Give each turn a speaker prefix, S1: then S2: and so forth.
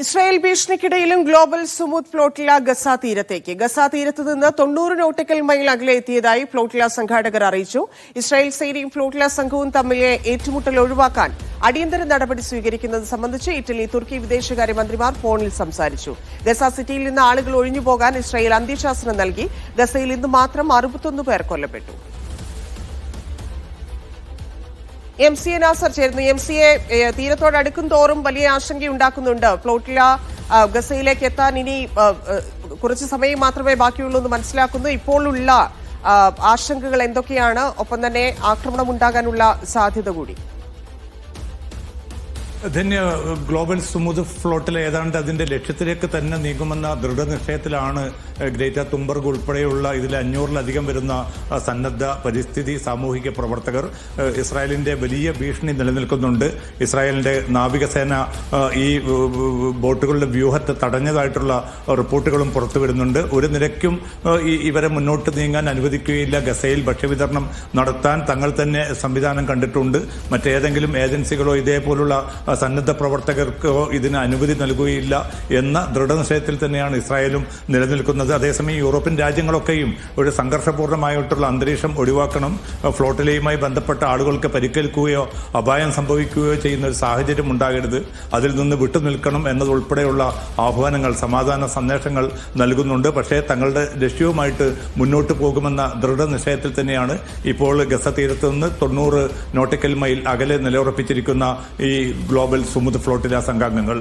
S1: Israel ഭീഷണിക്കിടയിലും global Sumud flotilla Gaza തീരത്തേക്ക്. Gaza തീരത്ത് നിന്ന് 90 നോട്ടിക്കൽ മൈൽ അകലെ എത്തിയതായി ഫ്ലോട്ടില സംഘാടകർ അറിയിച്ചു. ഇസ്രായേൽ സേനയും ഫ്ലോട്ടില സംഘവും തമ്മിലെ ഏറ്റുമുട്ടൽ ഒഴിവാക്കാൻ അടിയന്തര നടപടി സ്വീകരിക്കുന്നത് സംബന്ധിച്ച് ഇറ്റലി, തുർക്കി വിദേശകാര്യമന്ത്രിമാർ ഫോണിൽ സംസാരിച്ചു. ഗസ സിറ്റിയിൽ നിന്ന് ആളുകൾ ഒഴിഞ്ഞുപോകാൻ ഇസ്രായേൽ അന്ത്യശാസനം നൽകി. ഗസയിൽ ഇന്ന് മാത്രം 61 പേർ കൊല്ലപ്പെട്ടു. MCA നാസർ ചേരുന്നു. MCA, തീരത്തോടടുക്കും തോറും വലിയ ആശങ്കയുണ്ടാക്കുന്നുണ്ട്. ഫ്ലോട്ടില ഗസയിലേക്ക് എത്താൻ ഇനി കുറച്ച് സമയം മാത്രമേ ബാക്കിയുള്ളൂ എന്ന് മനസ്സിലാക്കുന്നു. ഇപ്പോഴുള്ള ആശങ്കകൾ എന്തൊക്കെയാണ്? ഒപ്പം തന്നെ ആക്രമണം ഉണ്ടാകാനുള്ള സാധ്യത കൂടി.
S2: ധന്യ, ഗ്ലോബൽ സുമുദ് ഫ്ലോട്ടിൽ ഏതാണ്ട് അതിന്റെ ലക്ഷ്യത്തിലേക്ക് തന്നെ നീങ്ങുമെന്ന ദൃഢനിശ്ചയത്തിലാണ് ഗ്രേറ്റ തുംബർഗ് ഉൾപ്പെടെയുള്ള ഇതിൽ 500-ലധികം വരുന്ന സന്നദ്ധ പരിസ്ഥിതി സാമൂഹിക പ്രവർത്തകർ. ഇസ്രായേലിന്റെ വലിയ ഭീഷണി നിലനിൽക്കുന്നുണ്ട്. ഇസ്രായേലിന്റെ നാവികസേന ഈ ബോട്ടുകളുടെ വ്യൂഹത്തെ തടഞ്ഞതായിട്ടുള്ള റിപ്പോർട്ടുകളും പുറത്തു വരുന്നുണ്ട്. ഒരു നിലയ്ക്കും ഇവരെ മുന്നോട്ട് നീങ്ങാൻ അനുവദിക്കുകയില്ല. ഗസയിൽ ഭക്ഷ്യവിതരണം നടത്താൻ തങ്ങൾ തന്നെ സംവിധാനം കണ്ടിട്ടുണ്ട്. മറ്റേതെങ്കിലും ഏജൻസികളോ ഇതേപോലുള്ള സന്നദ്ധ പ്രവർത്തകർക്കോ ഇതിന് അനുമതി നൽകുകയില്ല എന്ന ദൃഢനിശ്ചയത്തിൽ തന്നെയാണ് ഇസ്രായേലും നിലനിൽക്കുന്നത്. അതേസമയം യൂറോപ്യൻ രാജ്യങ്ങളൊക്കെയും ഒരു സംഘർഷപൂർണ്ണമായിട്ടുള്ള അന്തരീക്ഷം ഒഴിവാക്കണം, ഫ്ലോട്ടിലയുമായി ബന്ധപ്പെട്ട ആളുകൾക്ക് പരിക്കേൽക്കുകയോ അപായം സംഭവിക്കുകയോ ചെയ്യുന്ന ഒരു സാഹചര്യം ഉണ്ടാകരുത്, അതിൽ നിന്ന് വിട്ടുനിൽക്കണം എന്നതുൾപ്പെടെയുള്ള ആഹ്വാനങ്ങൾ, സമാധാന സന്ദേശങ്ങൾ നൽകുന്നുണ്ട്. പക്ഷേ തങ്ങളുടെ ലക്ഷ്യവുമായിട്ട് മുന്നോട്ട് പോകുമെന്ന ദൃഢനിശ്ചയത്തിൽ തന്നെയാണ് ഇപ്പോൾ ഗസ തീരത്ത് നിന്ന് 90 നോട്ടിക്കൽ മൈൽ അകലെ നിലയുറപ്പിച്ചിരിക്കുന്ന ഈ ഗ്ലോബൽ സുമുദ് ഫ്ലോട്ടില സംഘാംഗങ്ങൾ.